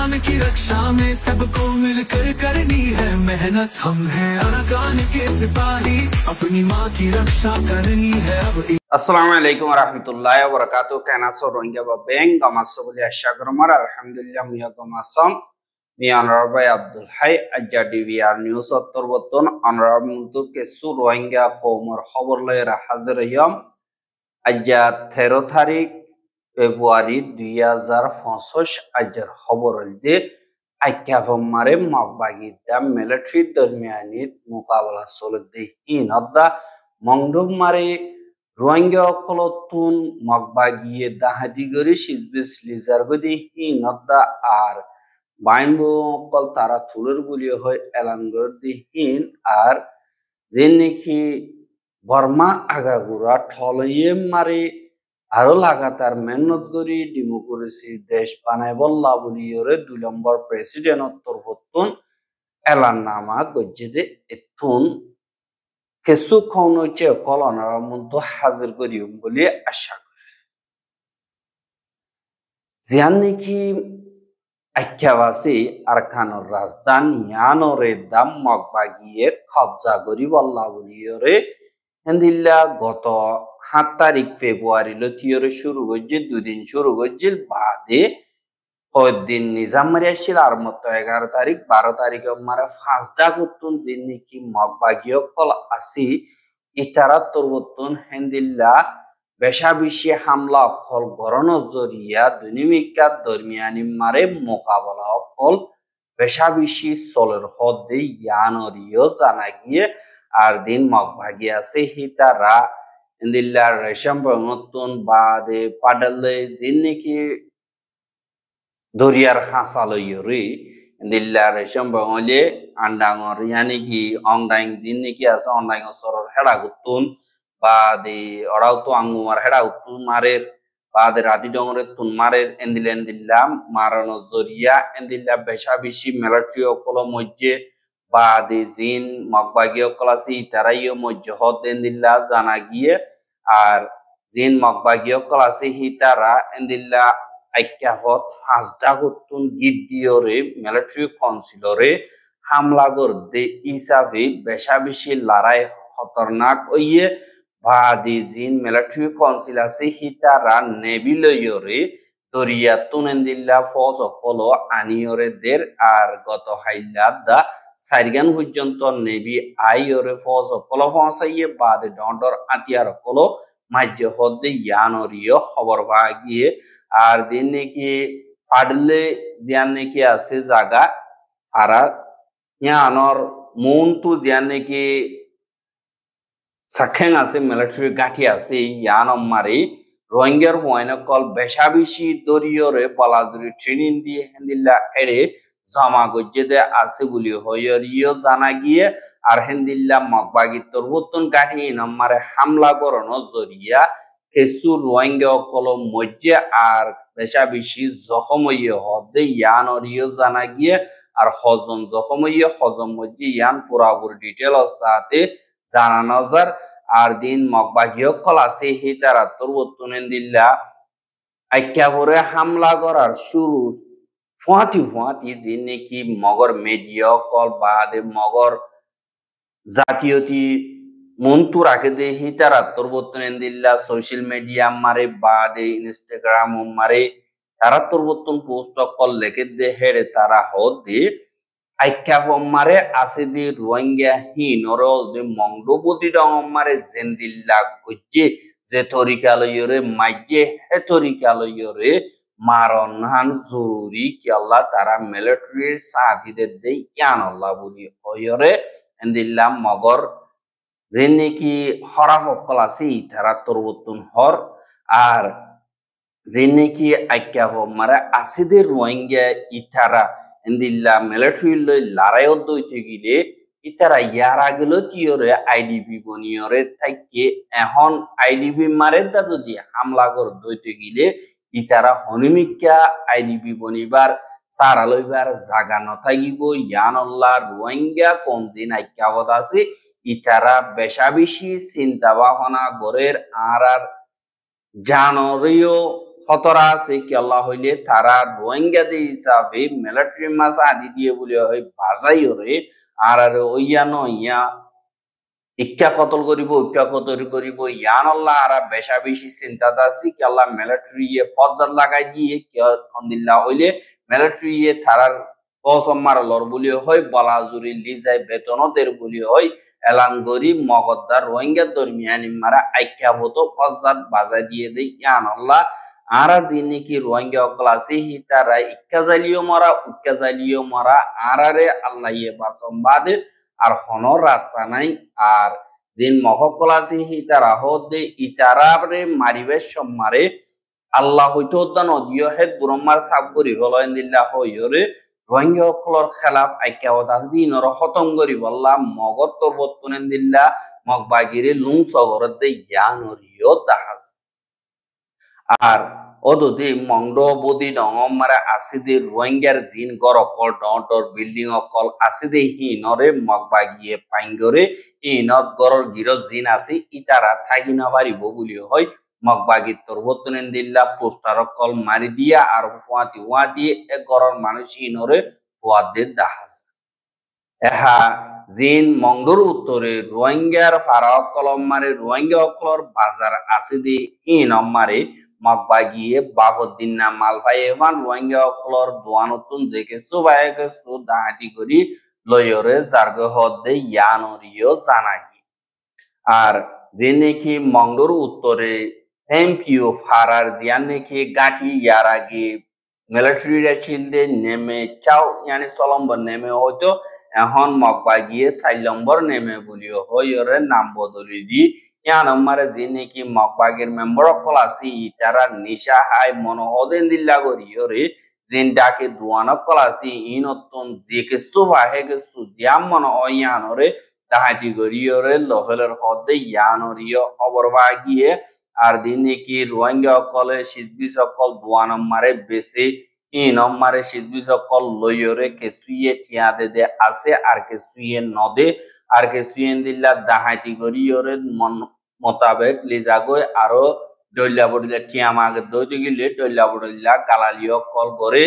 अरकान की रक्षा में सबको मिलकर करनी है मेहनत। हम हैं अरकान के सिपाही, अपनी माँ की रक्षा करनी है अब। আসসালামু আলাইকুম ওয়া রাহমাতুল্লাহি ওয়া বারাকাতুহু কেনাসো রোহিঙ্গা বা ব্যাং গামাসো বলে আশা করমার আলহামদুলিল্লাহ মিয়া গামাসম মিয়া অনারবাই আব্দুল হাই আজ্জা ডিভিআর নিউজ অত্তরবর্তন অনারব মুতু কেসু রোহিঙ্গা কওমর খবর লয়রা হাজির হইয়াম আজ্জা 13 তারিখ ফেব্রুয়ারি 2025 আজ্জার খবর হইতে আইকাফমারে মগবাগিদা মিলিটারি দরমিয়ানিত মুকাবলা চলতে ইনদা মংডব মারে রোহিঙ্গা কলতুন মগবাগিয়ে দাহাদিগরি সিজবিস লিজারগদি হিনদা আর বাইনবো কল তারা থুলের গুলিয়ে হয় এলান গরদি হিন আর যে নাকি বর্মা আগাগুড়া ঠলইয়ে মারে আরো লাগাতার মেহনত করি ডেমোক্রেসি দেশ বানাই বল্লা বলিয়রে 2 নম্বর প্রেসিডেন্ট তরফতুন এলান নামা গজ্জেদে এতুন কেসু খৌনচে কলনার মধ্যে হাজির করিম বলে আশা করি জিয়ান নাকি আখ্যাবাসী আরকানোর রাজধানী ইয়ানরে দাম মগবাগিয়ে কবজা করি বল্লা বলিয়রে হেন্দিল্লা গত 7 তারিখ ফেব্রুয়ারি লতিয়রে শুরু করছে 2 দিন শুরু করছে বাদে কয়েকদিন নিজাম মারি আসছিল আর মতো 11 তারিখ 12 তারিখে মারা ফাঁসডা করতুন যে নাকি মগবাগীয় কল আসি ইতারা তরবতুন হেন্দিল্লা বেশা বেশি হামলা অকল গরণ জরিয়া দৈনিমিকা দরমিয়ানি মারে মোকাবলা অকল বেশা বেশি চলের হদে ইয়ানরিও জানা গিয়ে আর দিন মগবাগী আছে হিতারা হেন্দিল্লা রেশম নতুন বাদে পাডালে দিন নাকি দরিয়ার হাসালয়রি দিল্লা রেশম বঙলে আন্ডাঙর ইয়ানি কি অংডাইং দিন নাকি আছে অংডাইং সরর হেডা গুতুন বাদে ওরাও তো আঙ্গুমার হেডা গুতুন মারের বাদে রাতি ডঙরে তুন মারের এন্দিল্লা মারানো জরিয়া এন্দিল্লা বেশা বেশি মিলিটারি অকল মধ্যে বাদে জিন মগবাগী অকল আছে তারাইও মধ্যে হদ এন্দিল্লা জানা গিয়ে আর জিন মগবাগী অকল আছে হিতারা এন্দিল্লা আইক্যাফত ফাঁসডা হতুন গিদ্দিয়রে মিলিটারি কাউন্সিলরে হামলা করতে হিসাবে বেশা বেশি লড়াই খতরনাক হইয়ে বাদি জিন মিলিটারি কাউন্সিল আছে হিতারা নেভি লইয়রে দরিয়া তুনেন্দিল্লা ফৌজ অকল আনিয়রে দের আর গত হাইলা দা সাইরগান পর্যন্ত নেভি আইয়রে ফৌজ অকল পৌঁছাইয়ে বাদে ডন্ডর আতিয়ার অকল মাঝ্য হদ্দে ইয়ানরিও খবর পাওয়া গিয়ে আর দিন নাকি ফাডলে জিয়ান নাকি আছে জায়গা আরা ইয়ানর মনটু জিয়ান নাকি সাক্ষেং আছে মিলিটারি গাঠি আছে ইয়ান মারি রোহিঙ্গার হুয়াইনা কল বেশা বেশি দরিয়রে পালাজুরি ট্রেনিং দিয়ে হেন্দিল্লা এড়ে জমা গজ্জেদে আছে বলি হইয়রিও জানা গিয়ে আর হেন্দিল্লা মগবাগী তরবতুন গাঠি নাম্মারে হামলা করানো জরিয়া কিছু রোহিঙ্গা কল মধ্যে আর বেশা বেশি জখমইয়ে হদে ইয়ানরিও জানা গিয়ে আর হজন জখমইয়ে হজম মধ্যে ইয়ান পুরাপুরি ডিটেল সাথে জানানো যার আর দিন মগবাগী কল আছে হিতারা তরবতুন দিল্লা আইক্যাভরে হামলা করার শুরু ফুয়াতি যে নাকি মগর মিডিয়া কল বাদে মগর জাতীয়তি মন্তু রাখে দে হিতারা তরবতুন দিল্লা সোশ্যাল মিডিয়া মারে বাদে ইনস্টাগ্রাম মারে তারা তরবতুন পোস্ট কল লেখে দে হেড়ে তারা হদে আইক্যাফ মারে আছে দে রোহিঙ্গা হিনর দে মংডবতি ডং মারে জেন্দিল্লা গজ্জে যে তরিকালয়রে মাইজে হে তরিকালয়রে মারণহান জরুরি কি আল্লাহ তারা মিলিটারি সাথীদের দে ইয়ান আল্লাহ বলি ওয়রে এন্দিল্লা মগর যে নাকি হরাফ অকল আছে তারা তরবতুন হর আর যে নাকি আইক্যাফ মারে আছে দে রোহিঙ্গা ইতারা এন্দিল্লা মিলিটারি লই লড়াইও দইতে গিলে ইতারা ইয়ার আগেল তিয়রে আইডিপি বনিয়রে থাকে এখন আইডিপি মারে দা যদি হামলা কর দইতে গিলে ইতারা হনিমিকা আইডিপি বনিবার সারা লইবার জাগা নথাকিব ইয়ান আল্লাহ রোহিঙ্গা কোন জিন আইক্যাবত আছে ইতারা বেশা বেশি চিন্তা ভাবনা গরের আর জানরিও খতরা আছে কি আল্লাহ হইলে তারা রোহিঙ্গা দিয়ে হিসাবে মিলিটারি মাছ আদি দিয়ে বলে হয় বাজাই ওরে আর ওইয়া নইয়া ইচ্ছা কতল করিব ইচ্ছা কতল করিব ইয়ান আল্লাহ আর বেশা বেশি চিন্তা দাসি কি আল্লাহ মিলিটারি ফজ্জার লাগাই দিয়ে কি আলহামদুলিল্লাহ হইলে মিলিটারি তারার কসম মারলর বলি হয় বলাজুরি লিজাই বেতনদের বলি হয় এলান গরি মগদ্দার রোহিঙ্গা দরমিয়ানি মারা আইক্যা হতো ফজ্জাত বাজাই দিয়ে দেয় ইয়ান আল্লাহ আরা যিনি কি রোহিঙ্গা অকল আছে হি তারা ইক্কা জালিও মরা আরারে আল্লাহ ইয়ে বাসম বাদে আর হনর রাস্তা নাই আর জিন মহকল আছে হি তারা হদে ইতারারে মারিবে সম্মারে আল্লাহ হইতো নদিও হে বুরম্মার সাফ করি হলো ইন্দিল্লাহ হইরে রোহিঙ্গা অকলর খেলাফ আইক্যা হতা দিনর খতম করি বললাম মগর তরবতুনেন দিল্লা মগবাগিরে লুং সগরত দে ইয়ানরিও দাহাজ আর অদতে মংড বদি ডঙম মারা আসিদে রোহিঙ্গার জিন গর অকল ডর বিল্ডিং অকল আসিদে হিনরে মগবাগিয়ে পাইঙ্গরে ইনত গরর গিরজ জিন আছে ইতারা থাকি না পারিব বলি হয় মগবাগি তরবতুনেন দিল্লা পোস্টার অকল মারি দিয়া আর ফুয়াতি এ গরর মানুষ ইনরে ফুয়াদের দাহাজ এহা জিন মংডুর উত্তরে রোহিঙ্গার ফারাক কলম মারে রোহিঙ্গা অকলর বাজার আছে দি ইন মারে মগবাগিয়ে বাফুদ্দিন না মালফাই এভান রোহিঙ্গা অকলর দোয়ানতুন জেকে সুবায়কে সু দাহাটি করি লয়রে জার্গ হদে ইয়ানরিও জানাগি আর যে নাকি মংডুর উত্তরে এমপিও ফারার দিয়ান নাকি গাঠি ইয়ার আগে মিলিটারিরা চিলদে নেমে চাও ইয়ানি সলম্বর নেমে হয়তো এখন মগবাগিয়ে 4 নম্বর নেমে বলিও হইরে নাম বদলি দি ইয়ান আমারে যে নাকি মগবাগের মেম্বার অকল আছে ইতারা নিশা হাই মনোহদেন দিল্লা করিয়রে জিন ডাকে দুয়ান অকল আছে ইনতন যেকে সুবা হেকে সুজিয়াম মন ইয়ানরে তাহাটি করিয়রে লফেলের হদে ইয়ানরিও খবর বাগিয়ে আর দিন নাকি রোহিঙ্গা অকলে সিদ্ধি সকল দুয়া নম্বরে বেশি ই নম্বরে সিদ্ধি সকল লইরে কেসুয়ে ঠিয়া দে আছে আর কেসুয়ে নদে আর কেসুয়ে দিল্লা দাহাটি করিয়রে মন মোতাবেক লিজাগই আরো ডইলা বড়িলা ঠিয়া মাগে দইতে গেলে ডইলা বড়িলা গালালিও কল করে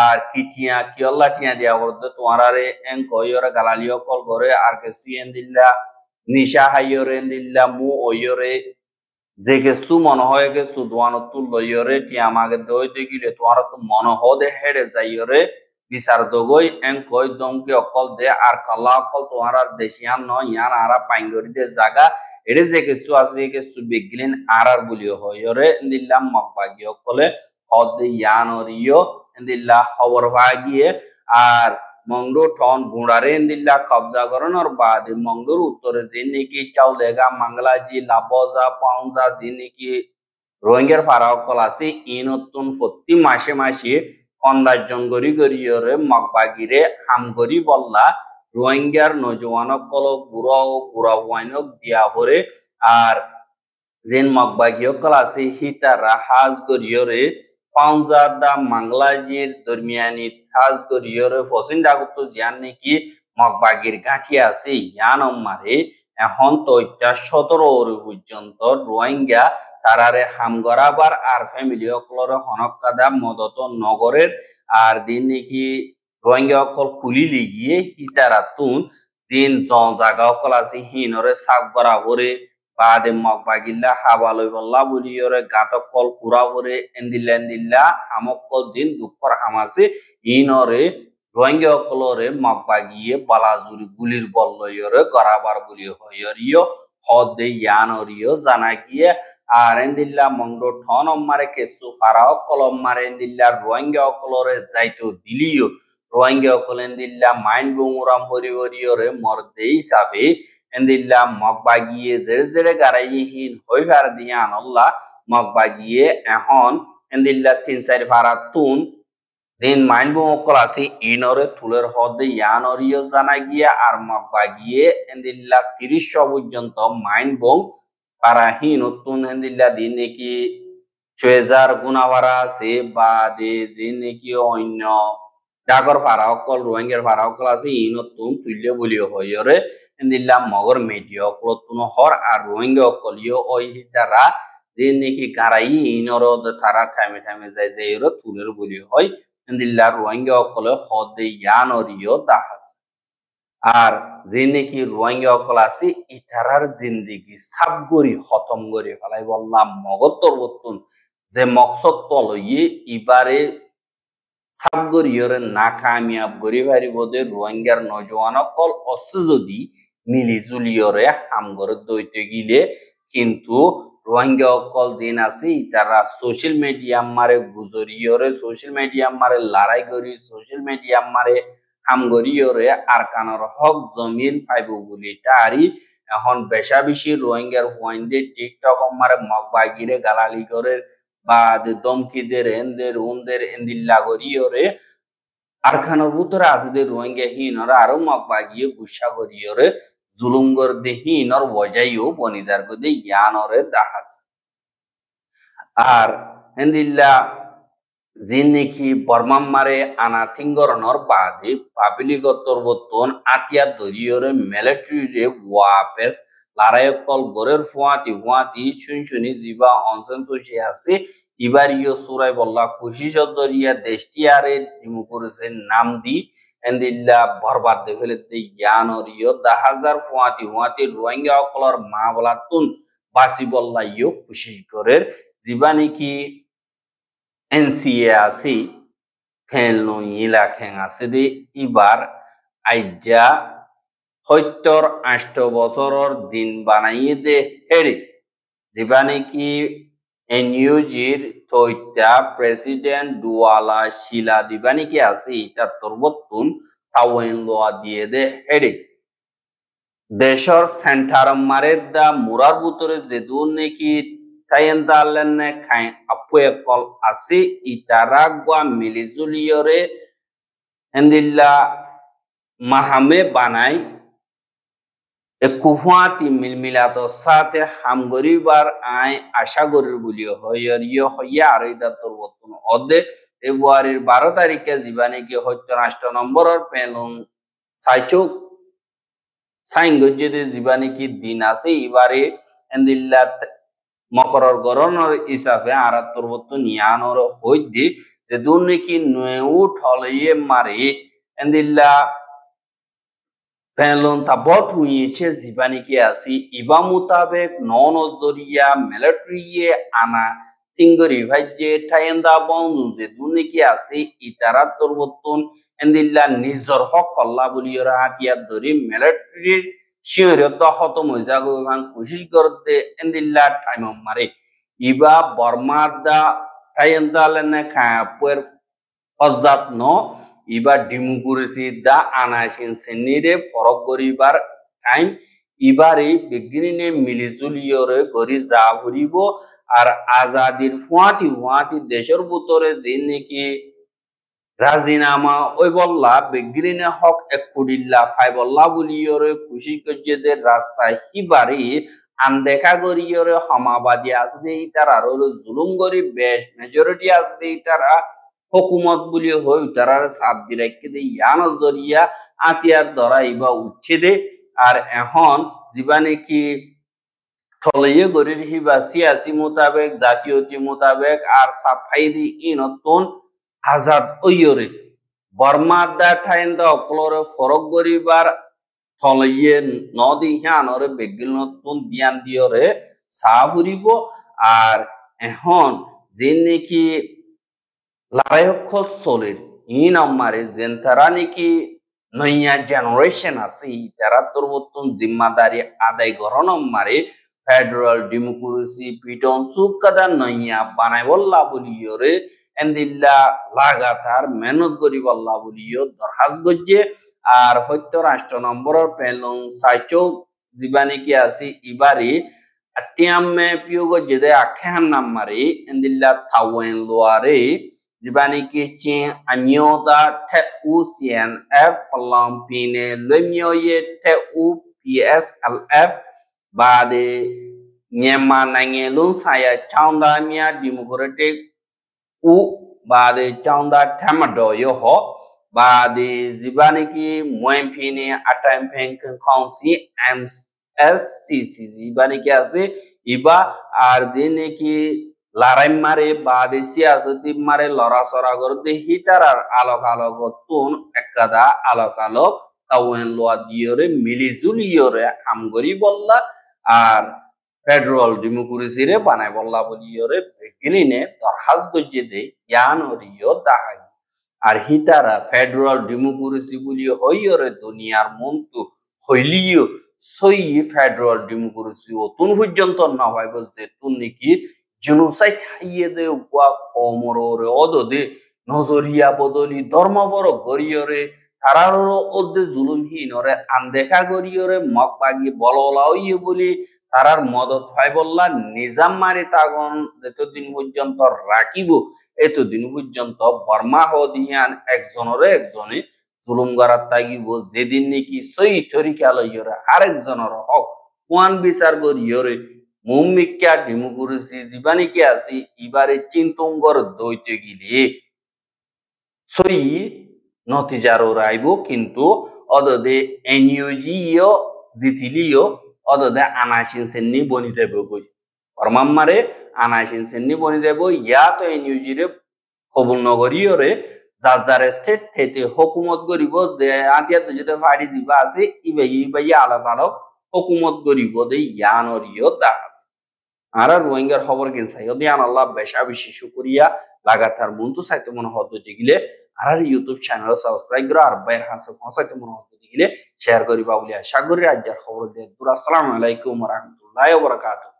আর কি ঠিয়া কি আল্লাহ ঠিয়া দিয়া বলতে তোমারে এন কইরে গালালিও কল করে আর কেসুয়ে দিল্লা নিশা হাইরে দিল্লা মু ওইরে যে কিছু মনে হয় কিছু দোয়ানো তুল লইরে টিয়া মাগে দইতে গিলে তোমার তো মনে হদে হেড়ে যাইরে বিচার দগই এন কই দমকে অকল দে আর কাল্লা অকল তোমার আর দেশিয়ান নয় ইয়ান আরা পাইঙ্গরি দে জায়গা এড়ে যে কিছু আছে কিছু বেগিলেন আর বলিও হইরে দিল্লাম মগবাগি অকলে হদে ইয়ানরিও দিল্লা খবর ভাগিয়ে আর মংডু ঠন গুড়ারে দিল্লা কবজা করানোর বাদ মংডুর উত্তরে যে নাকি চাউলেগা মাংলাজি লাবজা পাউজা যে নাকি রোহিঙ্গার ফারাকল আছে ইনতুন প্রতি মাসে মাসে 15 জন গরিয়রে মগবাগিরে হামগরি বললা রোহিঙ্গার নজওয়ানক কল বুড়া ওয়াইনক দিয়া পরে আর যেন মগবাগিও কল আছে হিতারা হাজ গরিয়রে পাউজাদা মাংলাজির দরমিয়ানি হাজ গরিয়রে ফসিন ডাগুত জিয়ান নাকি মগবাগির গাঁঠি আছে ইয়ান মারে এখন তো 17 পর্যন্ত রোহিঙ্গা তারারে হামগরাবার আর ফ্যামিলি অকলরে হনকাদা মদত নগরের আর দিন নাকি রোহিঙ্গা অকল খুলি লিগিয়ে হিতারাতুন দিন জায়গা অকল আছে হিনরে সাফ করা ভরে বাদে মগবাগিল্লা হাবালই বল্লা বলিয়রে গাতক কল পুরা ভরে এন্দিল্লা হামকল দিন দুঃখর হামাছে ইনরে রোহিঙ্গা অকলরে মগবাগিয়ে বালাজুরি গুলির বল্লয়রে গরাবার বলি হইরিও হদে ইয়ানরিও জানা গিয়ে আর এন্দিল্লা মংডো ঠন মারে কেসু ফারা অকল মারে এন্দিল্লা রোহিঙ্গা অকলরে যাইতো দিলিও রোহিঙ্গা অকল এন্দিল্লা মাইন্ড বঙ্গুরাম হরিহরিয়রে মরদে হিসাবে এন্দিল্লা মগবাগিয়ে জেরে গারাইহীন হই ফার দিয়া আনল্লাহ মগবাগিয়ে এখন এন্দিল্লা 3-4 ফারা তুন জিন মাইন্ড বঙ্কল আছে ইনরে তুলের হদে ইয়ানরিও জানা গিয়া আর মগবাগিয়ে এন্দিল্লা 30 পর্যন্ত মাইন্ড বং পারাহীন নতুন এন্দিল্লা দিন নাকি 6000 গুণাবারা আছে বা দিন নাকি অন্য ডাগর ফারা অকল রোহিঙ্গার ফারা অকল আছে ইনতুন তুল্য বলিও হইরে এন্দিল্লা মগর মেডিয়া অকল তুন হর আর রোহিঙ্গা অকলিও ওই তারা যে নাকি গারাই ইনরো তারা টাইমে টাইমে যায় যে এর তুলের বলি হয় এন্দিল্লা রোহিঙ্গা অকলে হদে ইয়ানরিও দাহাজ আর যে নাকি রোহিঙ্গা অকল আছে ইতারার জিন্দেগি সাবগরি খতম করে ফেলাই বললাম মগত্তর বর্তন যে মকসদ তলইয়ে ইবারে সাবগরিয়রে না কামিয়াব গরি ভারি বোধে রোহিঙ্গার নজওয়ান অকল অসে যদি মিলিজুলিয়রে হামগরে দইতে গিলে কিন্তু রোহিঙ্গা অকল দিন আছে তারা সোশ্যাল মিডিয়া মারে গুজরিয়রে সোশ্যাল মিডিয়া মারে লড়াই করি সোশ্যাল মিডিয়া মারে হামগরিয়রে আর কানর হক জমিন পাইব বলি তারি এখন বেশা বেশি রোহিঙ্গার হুয়াইন্দে টিকটক মারে মগবাগিরে গালালি করে বা দমকিদের এনদের উনদের এন্দিল্লা গরিয়রে আরখানোর ভিতরে আছে যে রোহিঙ্গা হিনরা আরো মগবাগিয়ে গুসা গরিয়রে জুলুঙ্গর দে হিনর বজাইও বনিজার গদে ইয়ানরে দাহাজ আর এন্দিল্লা যে নাকি বর্মাম মারে আনা থিঙ্গরনর বাদে পাবলিকতর বর্তন আতিয়া দরিয়রে মিলিটারি ওয়াফেস লারায়কল গরের ফুয়াতি শুনশুনি জিবা অনসেন সসি আছে ইবারিও সুরাই বল্লা খুশি সজরিয়া দেশটিয়ারে ডিমুকুরসে নাম দি এন্দিল্লা বরবাদ দে ফেলে দে ইয়ানরিও 10,000 ফুয়াতি রোহিঙ্গা অকলর মা বলাতুন বাসি বল্লা ইও খুশি করের জিবা নাকি এনসিএ আছে ফেলনো ইলাখেং আছে দে ইবার আইজা 78 বছরের দিন বানাইয়ে দে হেরে যেবা নাকি এনইউজির তৈতা প্রেসিডেন্ট দুয়ালা শিলা দিবা নাকি আছে এটা তরবতুন তাওয়েন লোয়া দিয়ে দে হেরে দেশর সেন্টার মারে দা মুরার বুতরে যেদুন নাকি তাইন দালেন নে খাই আপুয়ে কল আছে ইতারাগুয়া মিলিজুলিয়রে এন্দিল্লা মাহামে বানাই কুহুয়াতি মিলমিলাতো সাথে হামগরিবার আই আশা গরির বলিও হইয়া হইয়া আর এটা তোর বর্তন অদে ফেব্রুয়ারির 12 তারিখে জীবানে কি হয়তো রাষ্ট্র নম্বরের পেলুন সাইচুক সাইন গজ্জেদে জীবানে কি দিন আছে এবারে এন্দিল্লা মকরর গরনর হিসাবে আর তোর বর্তন ইয়ানর হইদি যে দুন নাকি নু ঠলইয়ে মারে এন্দিল্লা পেলন তা বট হইছে জীবানি কি আসি ইবা মোতাবেক নজরিয়া মিলিটারিয়ে আনা তিঙ্গরি ভাইজে ঠাইন্দা বন্ধু যে দুনি কি আসি ইতারা তরবতন এন্দিল্লা নিজর হক কল্লা বলিয়রা হাতিয়া ধরি মিলিটারির শিয়রত খতম হই যাগো ভাঙ কোশিশ করতে এন্দিল্লা টাইম মারে ইবা বর্মাদা ঠাইন্দা লেনে খাপুর অজাত ন ইবা ডিমুকুরেসি দা আনাইসিন সেনিরে ফরক গরিবার টাইম ইবারে বেগিনে মিলিজুলিয়রে গরি যা ভরিব আর আজাদির ফুয়াতি দেশের ভিতরে যে নাকি রাজিনামা ওই বল্লা বেগিনে হক একুডিল্লা ফাইবল্লা বলিয়রে খুশি কজ্জেদের রাস্তায় হিবারে আনদেখা গরিয়রে হমাবাদী আছে তারা আর জুলুম গরি বেশ মেজরিটি আছে তারা হুকুমত বলি হই তারার সাপ দিরাইকে দে ইয়ান জরিয়া আতিয়ার ধরা ইবা উঠছে দে আর এখন জীবানে কি ঠলইয়ে গরির হিবা সিয়াসি মোতাবেক জাতীয়তি মোতাবেক আর সাফাই দি ইনতন আজাদ ওইরে বর্মা দা ঠাইন দা অকলরে ফরক গরিবার ঠলইয়ে নদী হিয়ানরে বেগিল নতুন দিয়ান দিয়রে সাফুরিব আর এখন যে নাকি লারায়ক্ষল সোলের ইন আমারে যেন তারা নাকি নইয়া জেনারেশন আছে তারা তোর বর্তন জিম্মাদারি আদায় গরণ মারে ফেডারেল ডেমোক্রেসি পিটন সুকাদা নইয়া বানাই বল্লা বলিয়রে এন্দিল্লা লাগাতার মেহনত করি বল্লা বলিও দরহাজ গজ্জে আর হয়তো রাষ্ট্র নম্বরের পেলং সাইচো জীবানি কি আছে ইবারি আটিয়ামে পিও গজ্জে আখ্যান নাম মারে এন্দিল্লা থাওয়েন লোয়ারে জীবানি কি চে আনিওদা তে UCNF পলাম্পিনে লেমিওয়ে তে UPSLF বাদে নিয়মা নাঙ্গেলুন সায়া চাউন্দা মিয়া ডেমোক্রেটিক উ বাদে চাউন্দা ঠামাডো হ বাদে জীবানি কি ময়ফিনে আটাইম ফেং কাউন্সি MSCC জীবানি কি আছে ইবা আর দিনে কি লড়াই মারে বা দেশি আসতি মারে লড়াচড়া করতে হিতার আর আলোক আলোক তুন একাদা আলোক আলোক কাউন লোয়া দিয়রে মিলিজুলিয়রে আমগরি বললা আর ফেডারেল ডেমোক্রেসিরে বানাই বললা বলিয়রে বেগিনে দরহাজ গজ্জে দে জ্ঞান ওরিয় দাহাই আর হিতারা ফেডারেল ডেমোক্রেসি বলি হইয়রে দুনিয়ার মন্তু হইলিও সই ফেডারেল ডেমোক্রেসি ও তুন পর্যন্ত না হয় বলছে তুন নাকি জেনোসাইড হাইয়ে দে ওয়া কমররে অদদে নজরিয়া বদলি ধর্মপর গরিয়রে তারারও ওদে জুলুমহীনরে আনদেখা গরিয়রে মগ বাগি বললা হইয়ে বলি তারার মদত হয় বললা নিজাম মারি তাগন এতদিন পর্যন্ত রাখিব এতদিন পর্যন্ত বর্মা হদিয়ান একজনে জুলুম করার তাগিব যেদিন নাকি সই তরিকা লইয়রে আরেকজনের হক ওয়ান বিচার করিয়রে মুমিকা ডেমোক্রেসি জীবানিকে আছে ইবারে চিন্তঙ্গর দইতে গিলে সই নতিজার রাইব কিন্তু অদদে এনইউজিও জিতিলিও অদদে আনাসিন সেন্নি বনি দেব গই পরমাম্মারে আনাসিন সেন্নি বনি দেব ইয়া তো এনইউজি রে কবুল নগরীয়রে যার যার স্টেট থেকে হুকুমত করিব যে আতিয়া তো যদি ফাড়ি দিবা আছে ইবাই আলাপ আলাপ হুকুমত করিব দে ইয়ানরিও দাস আর রোহিঙ্গার খবর কিন সাইয়দ ইয়ান আল্লাহ বেশা বেশি শুকরিয়া লাগাতার মন্তু সাইতে মনে হতো দিগিলে আর ইউটিউব চ্যানেল সাবস্ক্রাইব করা আর বাইর হাসে পৌঁছাইতে মনে হতো দিগিলে শেয়ার করিবা বলি আশা করি রাজ্যের খবর দিয়ে আসসালামু আলাইকুম ওয়া রাহমাতুল্লাহি ওয়া বারাকাতুহু।